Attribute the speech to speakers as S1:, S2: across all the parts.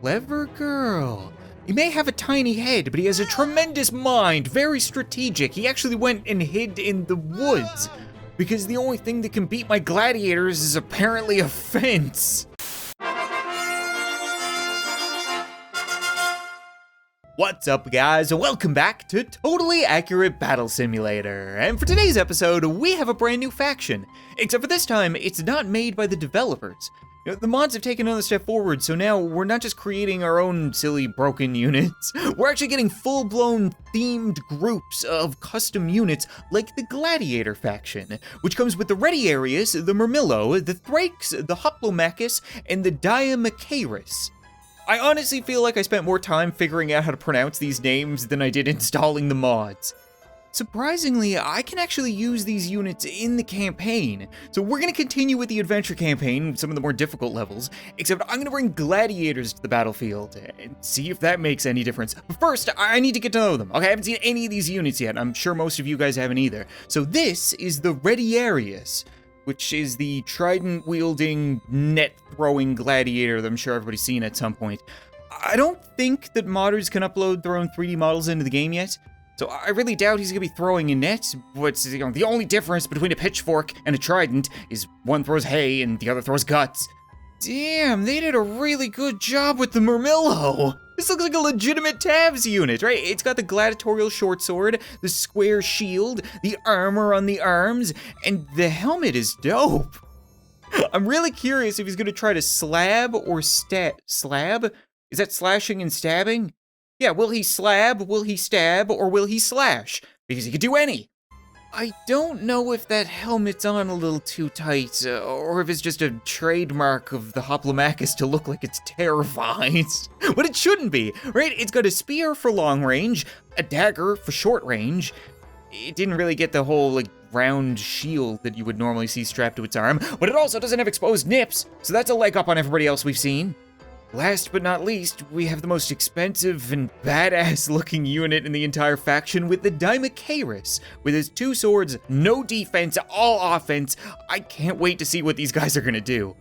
S1: clever girl. He may have a tiny head, but he has a tremendous mind, very strategic. He actually went and hid in the woods, because the only thing that can beat my gladiators is apparently a fence. What's up, guys? Welcome back to Totally Accurate Battle Simulator. And for today's episode, we have a brand new faction. Except for this time, it's not made by the developers. The mods have taken another step forward, so now we're not just creating our own silly broken units. We're actually getting full-blown themed groups of custom units like the Gladiator faction, which comes with the Retiarius, the Murmillo, the Thrakes, the Hoplomachus, and the Diamachaeris. I honestly feel like I spent more time figuring out how to pronounce these names than I did installing the mods. Surprisingly, I can actually use these units in the campaign. So we're going to continue with the adventure campaign, some of the more difficult levels, except I'm going to bring gladiators to the battlefield and see if that makes any difference. But first, I need to get to know them. Okay, I haven't seen any of these units yet. I'm sure most of you guys haven't either. So this is the Retiarius, which is the trident-wielding, net-throwing gladiator that I'm sure everybody's seen at some point. I don't think that modders can upload their own 3D models into the game yet, so I really doubt he's gonna be throwing a net, but the only difference between a pitchfork and a trident is one throws hay and the other throws guts. Damn, they did a really good job with the Murmillo. This looks like a legitimate Tavs unit, right? It's got the gladiatorial short sword, the square shield, the armor on the arms, and the helmet is dope. I'm really curious if he's gonna try to slab or slab? Is that slashing and stabbing? Yeah, will he slab, will he stab, or will he slash? Because he could do any. I don't know if that helmet's on a little too tight, or if it's just a trademark of the Hoplomachus to look like it's terrified. But it shouldn't be, right? It's got a spear for long range, a dagger for short range. It didn't really get the whole, round shield that you would normally see strapped to its arm, but it also doesn't have exposed nips, so that's a leg up on everybody else we've seen. Last but not least, we have the most expensive and badass looking unit in the entire faction with the Diamachaeris. With his two swords, no defense, all offense. I can't wait to see what these guys are gonna do.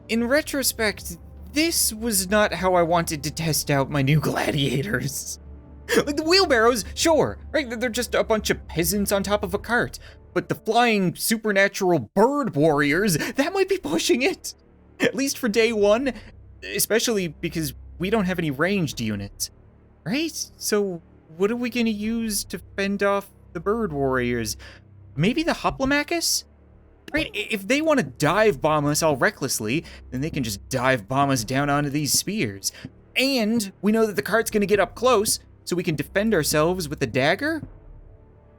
S1: In retrospect, this was not how I wanted to test out my new gladiators. The wheelbarrows, sure, right? They're just a bunch of peasants on top of a cart. But the flying supernatural bird warriors, that might be pushing it. At least for day one. Especially because we don't have any ranged units, right? So what are we gonna use to fend off the bird warriors? Maybe the Hoplomachus? Right, if they want to dive bomb us all recklessly, then they can just dive bomb us down onto these spears. And we know that the cart's gonna get up close, so we can defend ourselves with the dagger?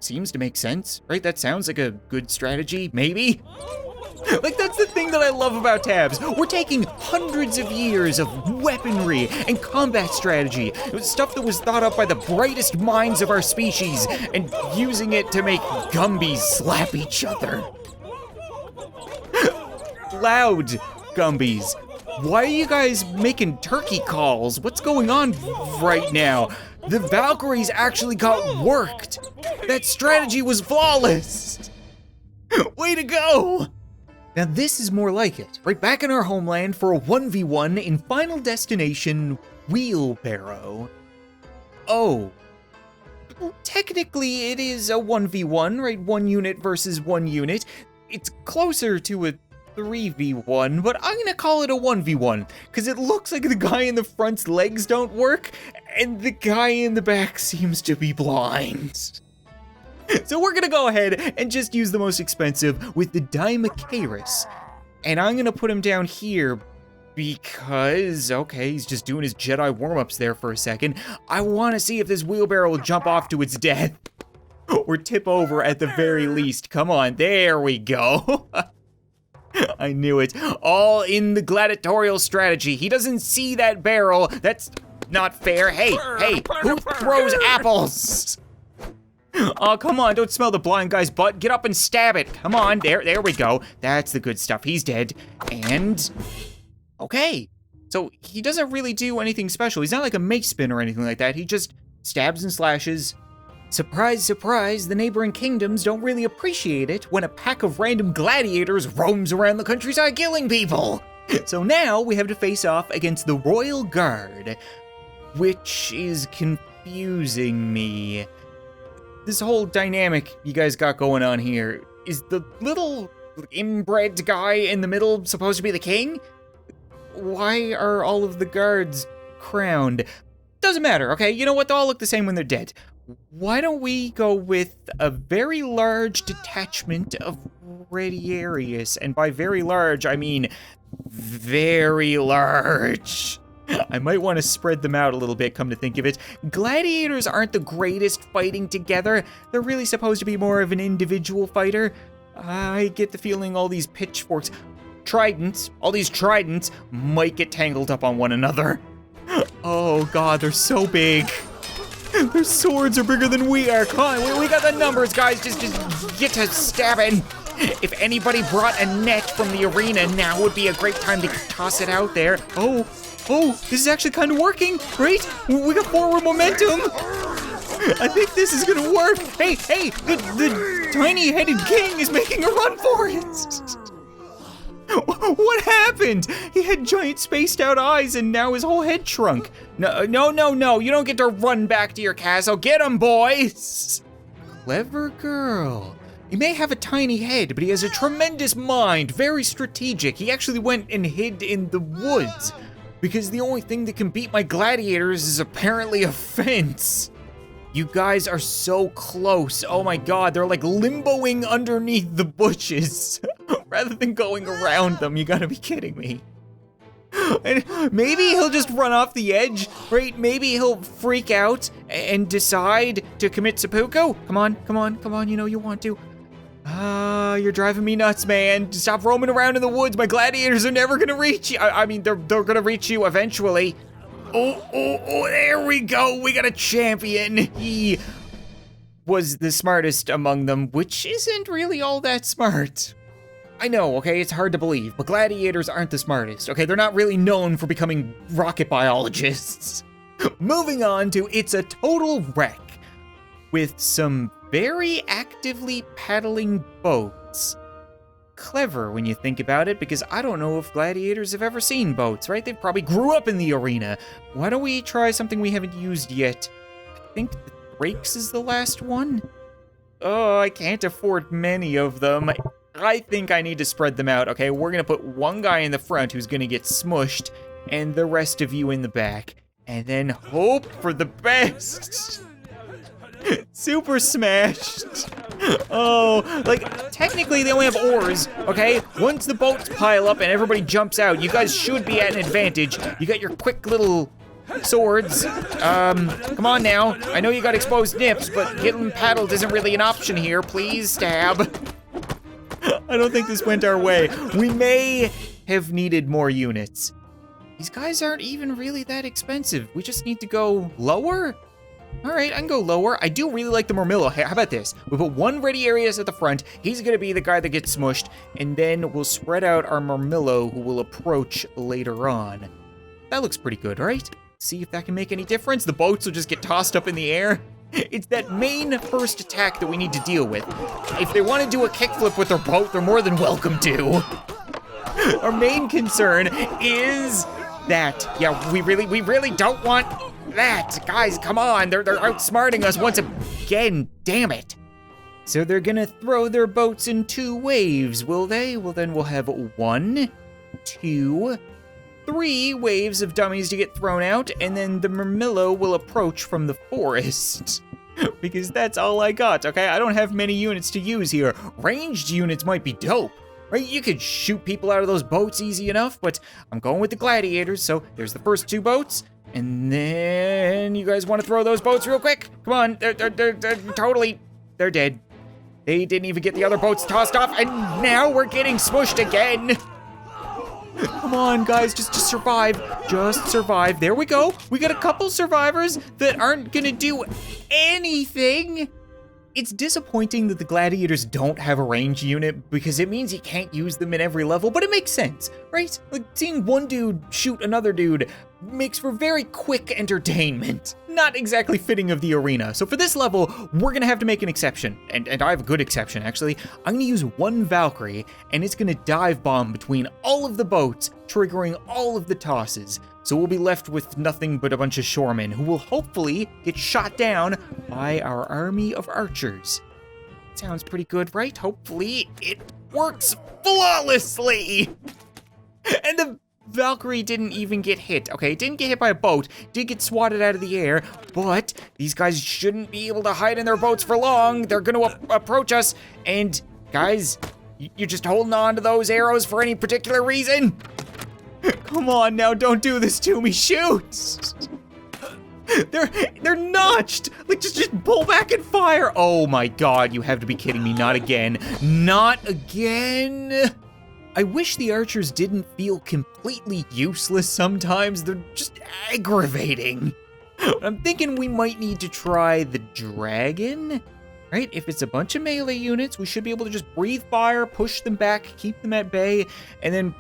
S1: Seems to make sense, right? That sounds like a good strategy, maybe? That's the thing that I love about Tabs. We're taking hundreds of years of weaponry and combat strategy, stuff that was thought up by the brightest minds of our species, and using it to make Gumbies slap each other. Loud Gumbies. Why are you guys making turkey calls? What's going on right now? The Valkyries actually got worked. That strategy was flawless. Way to go. Now this is more like it, right back in our homeland for a 1v1 in Final Destination Wheelbarrow. Oh, well, technically it is a 1v1, right? One unit versus one unit. It's closer to a 3v1, but I'm gonna call it a 1v1, because it looks like the guy in the front's legs don't work, and the guy in the back seems to be blind. So we're gonna go ahead and just use the most expensive with the Diamachaeris. And I'm gonna put him down here because, okay, he's just doing his Jedi warm-ups there for a second. I wanna see if this wheelbarrow will jump off to its death. Or tip over at the very least. Come on, there we go. I knew it. All in the gladiatorial strategy. He doesn't see that barrel. That's not fair. Hey, who throws apples? Oh, come on, don't smell the blind guy's butt. Get up and stab it. Come on, there we go. That's the good stuff. He's dead. And, okay. So he doesn't really do anything special. He's not like a mace spin or anything like that. He just stabs and slashes. Surprise, surprise, the neighboring kingdoms don't really appreciate it when a pack of random gladiators roams around the countryside killing people. So now we have to face off against the Royal Guard, which is confusing me. This whole dynamic you guys got going on here, is the little inbred guy in the middle supposed to be the king? Why are all of the guards crowned? Doesn't matter, okay? You know what? They'll all look the same when they're dead. Why don't we go with a very large detachment of Gladiators? And by very large, I mean very large. I might want to spread them out a little bit, come to think of it. Gladiators aren't the greatest fighting together. They're really supposed to be more of an individual fighter. I get the feeling all these pitchforks, tridents, all these tridents might get tangled up on one another. Oh god, they're so big. Their swords are bigger than we are. Come on, we got the numbers, guys. Just get to stabbing. If anybody brought a net from the arena, now would be a great time to toss it out there. Oh, this is actually kind of working, right? We got forward momentum. I think this is gonna work. Hey, the tiny-headed king is making a run for it. What happened? He had giant spaced-out eyes and now his whole head shrunk. No, you don't get to run back to your castle. Get him, boys. Clever girl. He may have a tiny head, but he has a tremendous mind, very strategic. He actually went and hid in the woods because the only thing that can beat my gladiators is apparently a fence. You guys are so close. Oh my god, they're like limboing underneath the bushes rather than going around them. You gotta be kidding me. And maybe he'll just run off the edge, right? Maybe he'll freak out and decide to commit seppuku. Come on, you know you want to. You're driving me nuts, man. Stop roaming around in the woods. My gladiators are never gonna reach you. I mean, they're gonna reach you eventually. Oh, there we go. We got a champion. He was the smartest among them, which isn't really all that smart. I know, okay, it's hard to believe, but gladiators aren't the smartest, okay? They're not really known for becoming rocket biologists. Moving on to It's a Total Wreck, with some very actively paddling boats. Clever when you think about it, because I don't know if gladiators have ever seen boats, right? They probably grew up in the arena. Why don't we try something we haven't used yet? I think the brakes is the last one. Oh, I can't afford many of them. I think I need to spread them out, okay? We're gonna put one guy in the front who's gonna get smushed, and the rest of you in the back. And then hope for the best. Super smashed. Oh, like, technically they only have oars, okay? Once the boats pile up and everybody jumps out, you guys should be at an advantage. You got your quick little swords. Come on now. I know you got exposed nips, but getting paddled isn't really an option here. Please stab. I don't think this went our way. We may have needed more units. These guys aren't even really that expensive. We just need to go lower? All right, I can go lower. I do really like the Murmillo. Hey, how about this? We put one ready Arius at the front. He's gonna be the guy that gets smushed, and then we'll spread out our Murmillo, who will approach later on. That looks pretty good, right? See if that can make any difference. The boats will just get tossed up in the air. It's that main first attack that we need to deal with. If they want to do a kickflip with their boat, they're more than welcome to. Our main concern is that. Yeah, we really don't want that. Guys, come on, they're outsmarting us once again, damn it. So they're gonna throw their boats in 2 waves, will they? Well, then we'll have 1, 2, 3 waves of dummies to get thrown out, and then the Murmillo will approach from the forest. Because that's all I got, okay? I don't have many units to use here. Ranged units might be dope, right? You could shoot people out of those boats easy enough, but I'm going with the gladiators, so there's the first 2 boats. And then you guys want to throw those boats real quick? Come on, they're dead. They didn't even get the other boats tossed off, and now we're getting smushed again. Come on, guys, just survive. Just survive. There we go. We got a couple survivors that aren't gonna do anything. It's disappointing that the gladiators don't have a range unit because it means you can't use them in every level, but it makes sense, right? Like seeing one dude shoot another dude makes for very quick entertainment. Not exactly fitting of the arena. So for this level, we're gonna have to make an exception. And I have a good exception, actually. I'm gonna use one Valkyrie, and it's gonna dive bomb between all of the boats, triggering all of the tosses. So we'll be left with nothing but a bunch of shoremen who will hopefully get shot down by our army of archers. Sounds pretty good, right? Hopefully it works flawlessly. And the Valkyrie didn't even get hit. Okay, it didn't get hit by a boat, did get swatted out of the air, but these guys shouldn't be able to hide in their boats for long. They're gonna approach us, and guys, you're just holding on to those arrows for any particular reason? Come on now, don't do this to me, shoot! They're notched! Like, just pull back and fire! Oh my god, you have to be kidding me, not again. Not again! I wish the archers didn't feel completely useless sometimes. They're just aggravating. I'm thinking we might need to try the dragon, right? If it's a bunch of melee units, we should be able to just breathe fire, push them back, keep them at bay, and then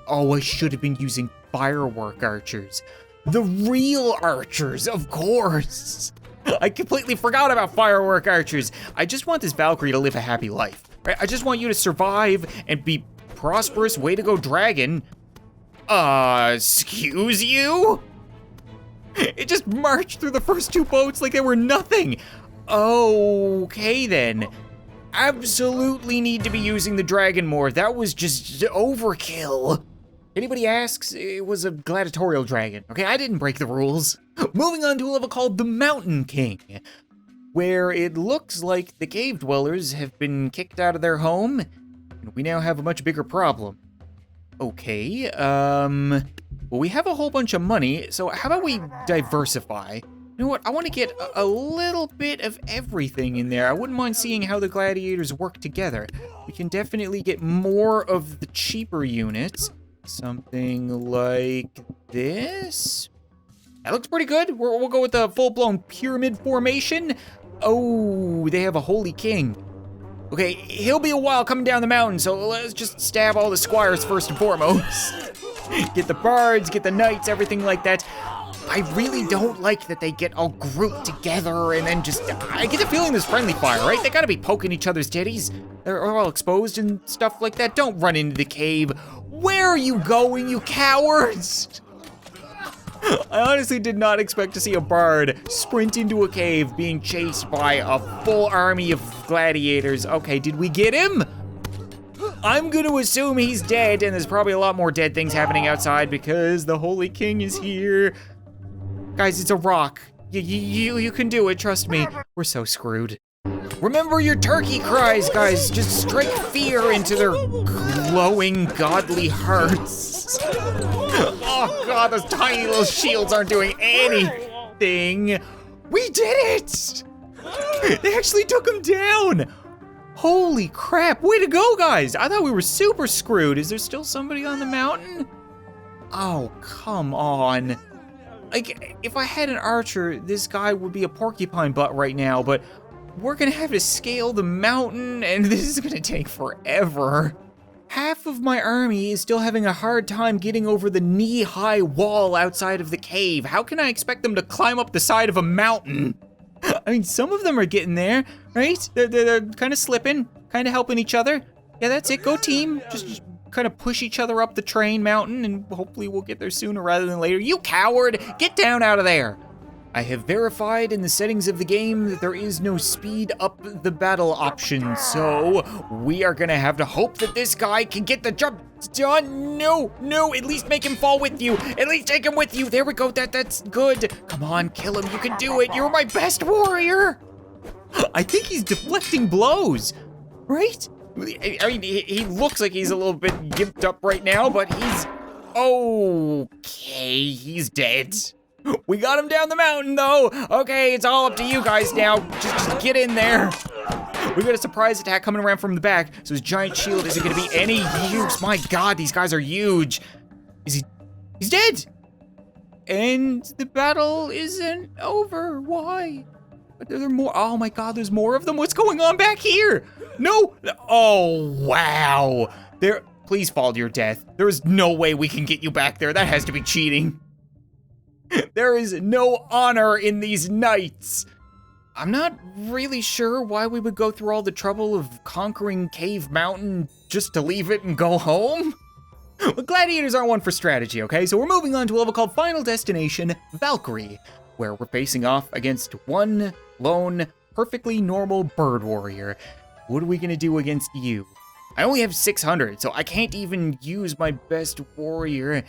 S1: oh, I should have been using firework archers. The real archers, of course. I completely forgot about firework archers. I just want this Valkyrie to live a happy life, right? I just want you to survive and be prosperous. Way to go, dragon. Excuse you? It just marched through the first two boats like they were nothing. Okay then. Absolutely need to be using the dragon more. That was just overkill. Anybody asks, it was a gladiatorial dragon. Okay, I didn't break the rules. Moving on to a level called the Mountain King, where it looks like the cave dwellers have been kicked out of their home, and we now have a much bigger problem. Okay, well, we have a whole bunch of money, so how about we diversify? You know what, I want to get a little bit of everything in there. I wouldn't mind seeing how the gladiators work together. We can definitely get more of the cheaper units. Something like this? That looks pretty good. We'll go with the full-blown pyramid formation. Oh, they have a holy king. Okay, he'll be a while coming down the mountain, so let's just stab all the squires first and foremost. Get the bards, get the knights, everything like that. I really don't like that they get all grouped together and then just, I get the feeling there's friendly fire, right? They gotta be poking each other's titties. They're all exposed and stuff like that. Don't run into the cave. Where are you going, you cowards? I honestly did not expect to see a bard sprint into a cave being chased by a full army of gladiators. Okay, did we get him? I'm gonna assume he's dead, and there's probably a lot more dead things happening outside because the Holy King is here. Guys, it's a rock. You can do it, trust me. We're so screwed. Remember your turkey cries, guys. Just strike fear into their glowing, godly hearts. Oh god, those tiny little shields aren't doing anything. We did it! They actually took him down. Holy crap, way to go, guys. I thought we were super screwed. Is there still somebody on the mountain? Oh, come on. Like, if I had an archer, this guy would be a porcupine butt right now, but we're gonna have to scale the mountain, and this is gonna take forever. Half of my army is still having a hard time getting over the knee-high wall outside of the cave. How can I expect them to climb up the side of a mountain? I mean, some of them are getting there, right? They're kind of slipping, kind of helping each other. Yeah, that's it, go team. Just kind of push each other up the train mountain, and hopefully we'll get there sooner rather than later. You coward, get down out of there. I have verified in the settings of the game that there is no speed up the battle option, so we are gonna have to hope that this guy can get the jump done. No, at least make him fall with you. At least take him with you. There we go, that's good. Come on, kill him, you can do it. You're my best warrior. I think he's deflecting blows, right? I mean, he looks like he's a little bit gimped up right now, but he's okay, he's dead. We got him down the mountain though. Okay, it's all up to you guys now. Just get in there. We got a surprise attack coming around from the back, so his giant shield isn't gonna be any use. My god, these guys are huge. He's dead. And the battle isn't over. Why? But there are more. Oh my god, there's more of them. What's going on back here? No. Oh, wow. Please fall to your death. There is no way we can get you back there. That has to be cheating. There is no honor in these knights. I'm not really sure why we would go through all the trouble of conquering Cave Mountain just to leave it and go home. But gladiators aren't one for strategy, okay? So we're moving on to a level called Final Destination, Valkyrie, where we're facing off against one lone, perfectly normal bird warrior. What are we gonna do against you? I only have 600, so I can't even use my best warrior.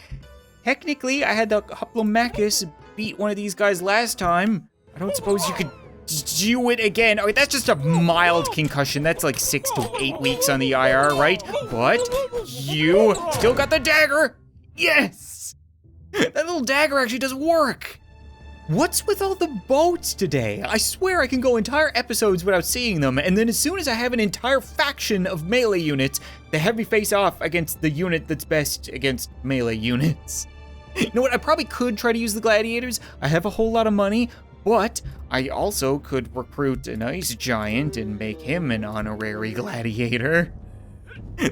S1: Technically, I had the Hoplomachus beat one of these guys last time. I don't suppose you could do it again. Oh, that's just a mild concussion. That's like 6 to 8 weeks on the IR, right? But you still got the dagger. Yes! That little dagger actually does work. What's with all the boats today? I swear I can go entire episodes without seeing them, and then as soon as I have an entire faction of melee units, the heavy face off against the unit that's best against melee units. You know what, I probably could try to use the gladiators. I have a whole lot of money, but I also could recruit an ice giant and make him an honorary gladiator.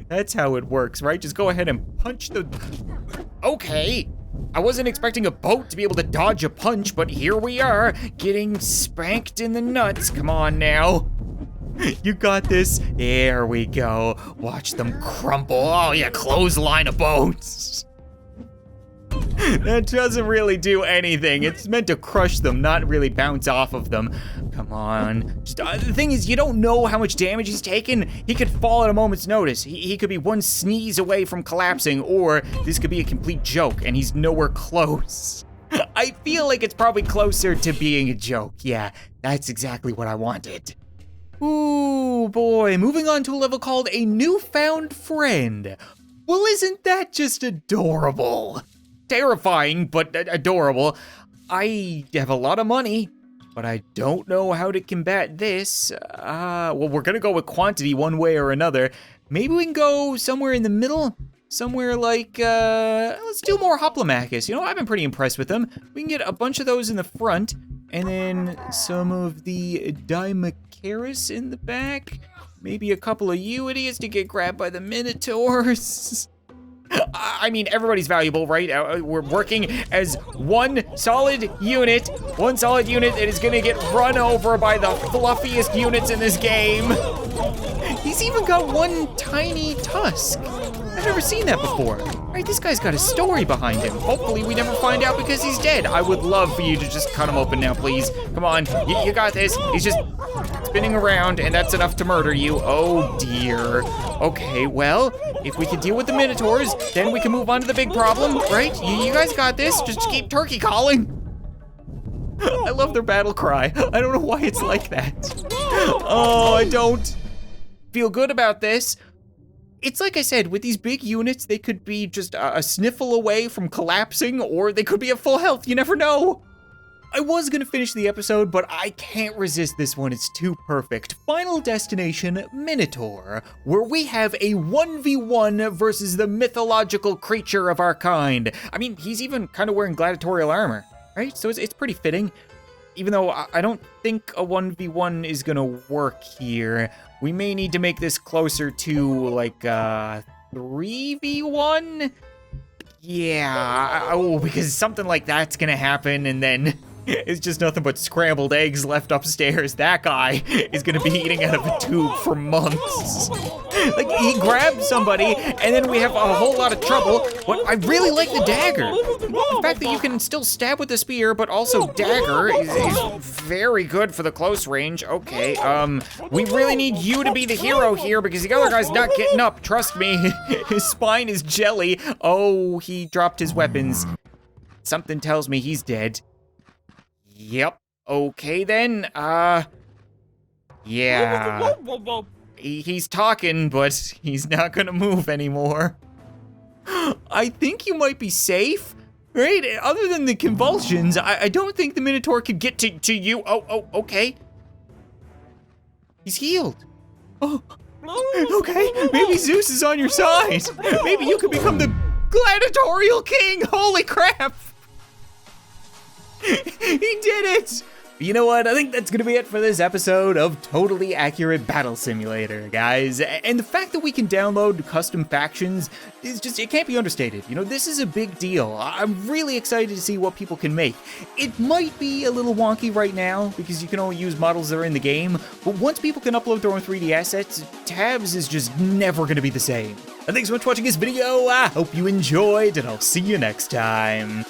S1: That's how it works, right? Just go ahead and punch the... Okay. I wasn't expecting a boat to be able to dodge a punch, but here we are, getting spanked in the nuts. Come on now. You got this. There we go. Watch them crumple. Oh yeah, clothesline of boats. That doesn't really do anything. It's meant to crush them, not really bounce off of them. Come on. Just, the thing is, you don't know how much damage he's taken. He could fall at a moment's notice. He could be one sneeze away from collapsing, or this could be a complete joke, and he's nowhere close. I feel like it's probably closer to being a joke. Yeah, that's exactly what I wanted. Ooh, boy. Moving on to a level called A Newfound Friend. Well, isn't that just adorable? Terrifying, but adorable. I have a lot of money, but I don't know how to combat this. Well, we're gonna go with quantity one way or another. Maybe we can go somewhere in the middle? Somewhere like, let's do more Hoplomachus. You know, I've been pretty impressed with them. We can get a bunch of those in the front, and then some of the Dimachirus in the back. Maybe a couple of you idiots to get grabbed by the Minotaurs. I mean, everybody's valuable, right? We're working as one solid unit that is gonna get run over by the fluffiest units in this game. He's even got one tiny tusk. I've never seen that before. Right, this guy's got a story behind him. Hopefully we never find out because he's dead. I would love for you to just cut him open now, please. Come on, you got this. He's just spinning around and that's enough to murder you. Oh dear. Okay, well, if we can deal with the Minotaurs, then we can move on to the big problem, right? You guys got this, just keep turkey calling. I love their battle cry. I don't know why it's like that. Oh, I don't feel good about this. It's like I said, with these big units, they could be just a sniffle away from collapsing, or they could be at full health, you never know. I was gonna finish the episode, but I can't resist this one, it's too perfect. Final Destination, Minotaur, where we have a 1v1 versus the mythological creature of our kind. I mean, he's even kind of wearing gladiatorial armor, right? So it's pretty fitting. Even though I don't think a 1v1 is gonna work here. We may need to make this closer to like a 3v1? Yeah, because something like that's gonna happen and then it's just nothing but scrambled eggs left upstairs. That guy is gonna be eating out of a tube for months. Like, he grabbed somebody, and then we have a whole lot of trouble, but I really like the dagger. The fact that you can still stab with the spear, but also dagger is very good for the close range. Okay, we really need you to be the hero here, because the other guy's not getting up, trust me. His spine is jelly. Oh, he dropped his weapons. Something tells me he's dead. Yep. Okay then. Yeah. He's talking, but he's not gonna move anymore. I think you might be safe, right? Other than the convulsions, I don't think the Minotaur could get to you. Oh, okay. He's healed. Oh, okay. Maybe Zeus is on your side. Maybe you could become the gladiatorial king. Holy crap. He did it! You know what? I think that's gonna be it for this episode of Totally Accurate Battle Simulator, guys. And the fact that we can download custom factions is just, it can't be understated. You know, this is a big deal. I'm really excited to see what people can make. It might be a little wonky right now because you can only use models that are in the game, but once people can upload their own 3D assets, tabs is just never gonna be the same. And thanks so much for watching this video. I hope you enjoyed, and I'll see you next time.